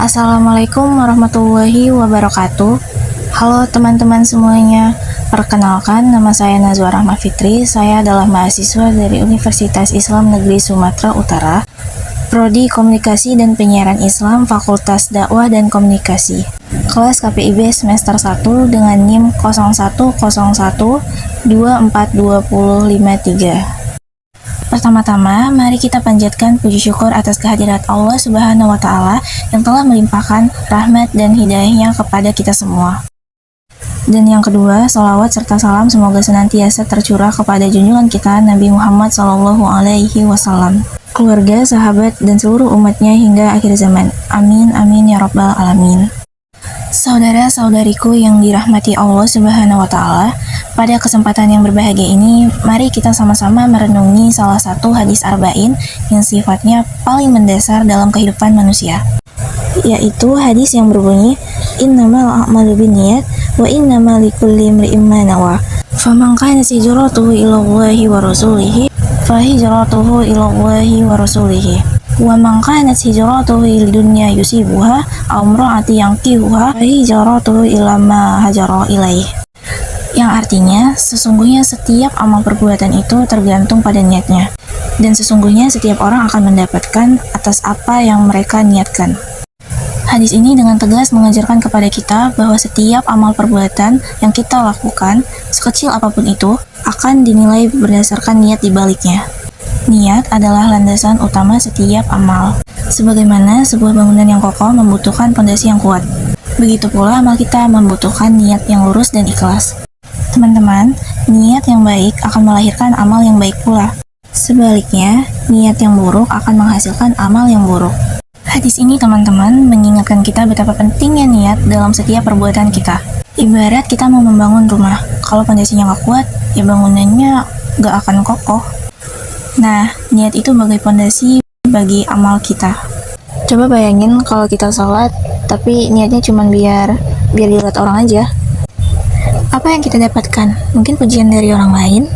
Assalamualaikum warahmatullahi wabarakatuh. Halo teman-teman semuanya. Perkenalkan, nama saya Nazwa Rahma Fitri. Saya adalah mahasiswa dari Universitas Islam Negeri Sumatera Utara, Prodi Komunikasi dan Penyiaran Islam, Fakultas Dakwah dan Komunikasi. Kelas KPIB semester 1 dengan NIM 0101242053. Pertama-tama, mari kita panjatkan puji syukur atas kehadirat Allah Subhanahu wa Ta'ala yang telah melimpahkan rahmat dan hidayahnya kepada kita semua. Dan yang kedua, salawat serta salam semoga senantiasa tercurah kepada junjungan kita Nabi Muhammad SAW, keluarga, sahabat, dan seluruh umatnya hingga akhir zaman. Amin, amin ya rabbal alamin. Saudara-saudariku yang dirahmati Allah Subhanahu wa Ta'ala, pada kesempatan yang berbahagia ini, mari kita sama-sama merenungi salah satu hadis arba'in yang sifatnya paling mendasar dalam kehidupan manusia, yaitu hadis yang berbunyi, innamal a'malu binniyat wa innamal likulli imri'in ma nawa. Faman kanat hijratuhu ilallahi wa rasulihi fa hijratuhu ilallahi wa rasulihi. Wa man kanat hijratuhu lidunya yusibuha aw imra'ati yankihuha fa hijratuhu ila ma hajara ilaih. Yang artinya, sesungguhnya setiap amal perbuatan itu tergantung pada niatnya, dan sesungguhnya setiap orang akan mendapatkan atas apa yang mereka niatkan. Hadis ini dengan tegas mengajarkan kepada kita bahwa setiap amal perbuatan yang kita lakukan, sekecil apapun itu, akan dinilai berdasarkan niat di baliknya. Niat adalah landasan utama setiap amal. Sebagaimana sebuah bangunan yang kokoh membutuhkan fondasi yang kuat, begitu pula amal kita membutuhkan niat yang lurus dan ikhlas. Teman-teman, niat yang baik akan melahirkan amal yang baik pula. Sebaliknya, niat yang buruk akan menghasilkan amal yang buruk. Hadis ini, teman-teman, mengingatkan kita betapa pentingnya niat dalam setiap perbuatan kita. Ibarat kita mau membangun rumah, kalau fondasinya nggak kuat, ya bangunannya nggak akan kokoh. Nah, niat itu sebagai fondasi bagi amal kita. Coba bayangin kalau kita sholat, tapi niatnya cuma biar dilihat orang aja. Apa yang kita dapatkan? Mungkin pujian dari orang lain,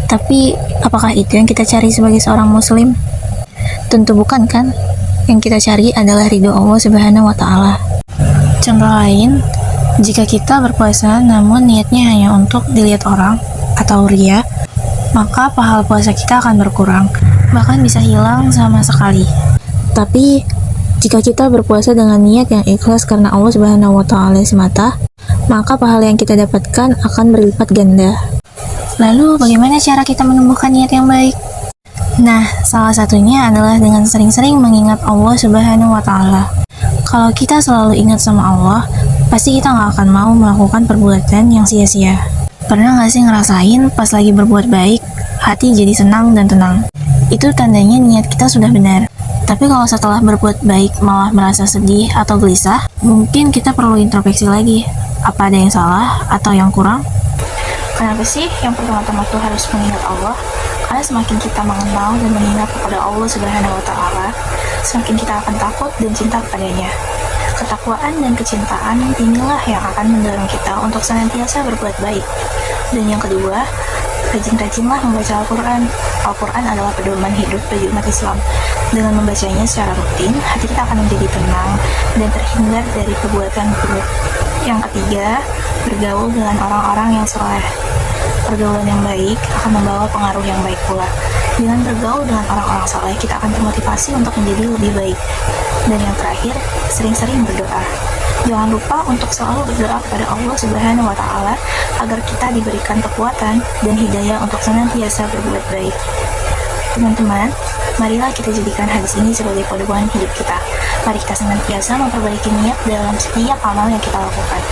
tapi apakah itu yang kita cari sebagai seorang muslim? Tentu bukan, kan? Yang kita cari adalah ridho Allah Subhanahu wa Ta'ala. Contoh lain, jika kita berpuasa namun niatnya hanya untuk dilihat orang atau riya, maka pahala puasa kita akan berkurang, bahkan bisa hilang sama sekali. Tapi jika kita berpuasa dengan niat yang ikhlas karena Allah Subhanahu wa Ta'ala semata, maka pahala yang kita dapatkan akan berlipat ganda. Lalu bagaimana cara kita menumbuhkan niat yang baik? Nah, salah satunya adalah dengan sering-sering mengingat Allah Subhanahu wa Ta'ala. Kalau kita selalu ingat sama Allah, pasti kita nggak akan mau melakukan perbuatan yang sia-sia. Pernah nggak sih ngerasain pas lagi berbuat baik, hati jadi senang dan tenang? Itu tandanya niat kita sudah benar. Tapi kalau setelah berbuat baik malah merasa sedih atau gelisah, mungkin kita perlu introspeksi lagi. Apa ada yang salah atau yang kurang? Kenapa sih yang pertama-tama tuh harus mengingat Allah? Karena semakin kita mengenal dan mengingat kepada Allah Subhanahu wa Ta'ala, semakin kita akan takut dan cinta kepadanya. Ketakwaan dan kecintaan inilah yang akan mendorong kita untuk senantiasa berbuat baik. Dan yang kedua, rajin-rajinlah membaca Al-Quran. Al-Quran adalah pedoman hidup bagi umat Islam. Dengan membacanya secara rutin, hati kita akan menjadi tenang dan terhindar dari perbuatan buruk. Yang ketiga, bergaul dengan orang-orang yang soleh. Pergaulan yang baik akan membawa pengaruh yang baik pula. Dengan bergaul dengan orang-orang soleh, kita akan termotivasi untuk menjadi lebih baik. Dan yang terakhir, sering-sering berdoa. Jangan lupa untuk selalu berdoa kepada Allah Subhanahu wa Ta'ala agar kita diberikan kekuatan dan hidayah untuk senantiasa berbuat baik. Teman-teman, marilah kita jadikan hadis ini sebagai pedoman hidup kita. Mari kita senantiasa memperbaiki niat dalam setiap amal yang kita lakukan.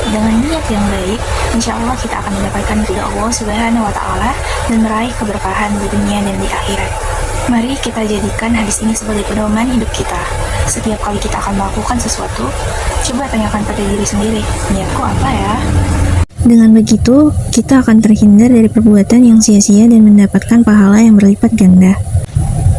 Dengan niat yang baik, insya Allah kita akan mendapatkan ridha Allah Subhanahu wa Ta'ala dan meraih keberkahan di dunia dan di akhirat. Mari kita jadikan hadis ini sebagai pedoman hidup kita. Setiap kali kita akan melakukan sesuatu, coba tanyakan pada diri sendiri, niatku apa ya? Dengan begitu, kita akan terhindar dari perbuatan yang sia-sia dan mendapatkan pahala yang berlipat ganda.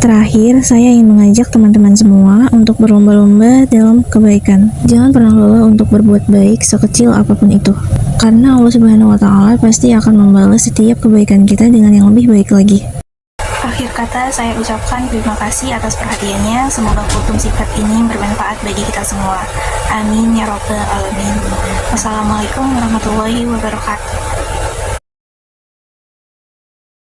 Terakhir, saya ingin mengajak teman-teman semua untuk berlomba-lomba dalam kebaikan. Jangan pernah lelah untuk berbuat baik sekecil apapun itu. Karena Allah Subhanahu wa Ta'ala pasti akan membalas setiap kebaikan kita dengan yang lebih baik lagi. Akhir kata, saya ucapkan terima kasih atas perhatiannya. Semoga kultum sifat ini bermanfaat bagi kita semua. Amin ya robbal alamin. Wassalamualaikum warahmatullahi wabarakatuh.